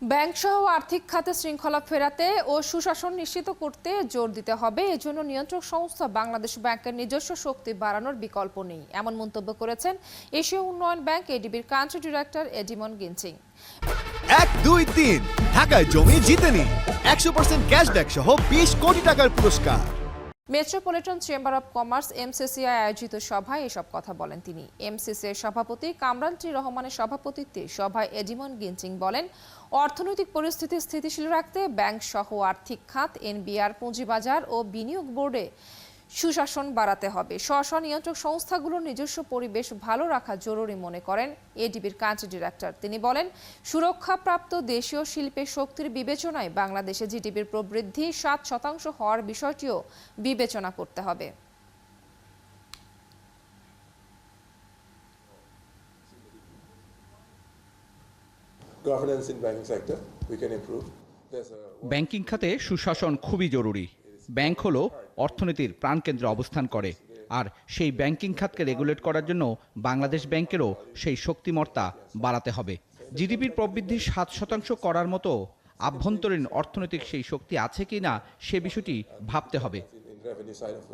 Bank সহ আর্থিক খাতে শৃঙ্খলা ফেরাতে ও সুশাসন নিশ্চিত করতে জোর দিতে হবে। এজন্য নিয়ন্ত্রক সংস্থা বাংলাদেশ ব্যাংকের নিজস্ব শক্তি বাড়ানোর বিকল্প নেই, এমন মন্তব্য করেছেন এশীয় উন্নয়ন ব্যাংক এডিবির কান্ট্রি ডিরেক্টর এডিমন গিনচিং। 1, 2, 3 ঢাকায় জমি জিতে নিন 100% ক্যাশব্যাক সহ 20 কোটি টাকার পুরস্কার। Metropolitan chamber of commerce MCCI আয়োজিত সভায় এসব কথা বলেন তিনি। এমসিসিআই সভাপতি কামরান টি রহমানের সভাপতিত্বে সভায় এডিমন গিনচিং বলেন, অর্থনৈতিক পরিস্থিতি স্থিতিশীল রাখতে ব্যাংক সহ আর্থিক খাত, এনবিআর, পুঁজিবাজার ও বিনিয়োগ বোর্ডে সুশাসন বাড়াতে হবে। স্ব নিয়ন্ত্রক সংস্থাগুলোর নিজস্ব পরিবেশ ভালো রাখা জরুরি মনে করেন এডিবির কান্ট্রি ডিরেক্টর। তিনি বলেন, সুরক্ষাপ্রাপ্ত দেশীয় শিল্পের শক্তির বিবেচনায় বাংলাদেশে জিডিপির প্রবৃদ্ধি 7% হওয়ার বিষয়টিও বিবেচনা করতে হবে। Governance in banking sector we can improve. Banking খাতে সুশাসন খুবই জরুরি। ব্যাংক হলো অর্থনীতির প্রাণকেন্দ্রে অবস্থান করে, আর সেই ব্যাংকিং খাতকে রেগুলেট করার জন্য বাংলাদেশ ব্যাংকেরও সেই শক্তিমত্তা বাড়াতে হবে। জিডিপির প্রবৃদ্ধি 7% করার মতো আভ্যন্তরীণ অর্থনৈতিক সেই শক্তি আছে কিনা সে বিষয়টি ভাবতে হবে। In revenue side of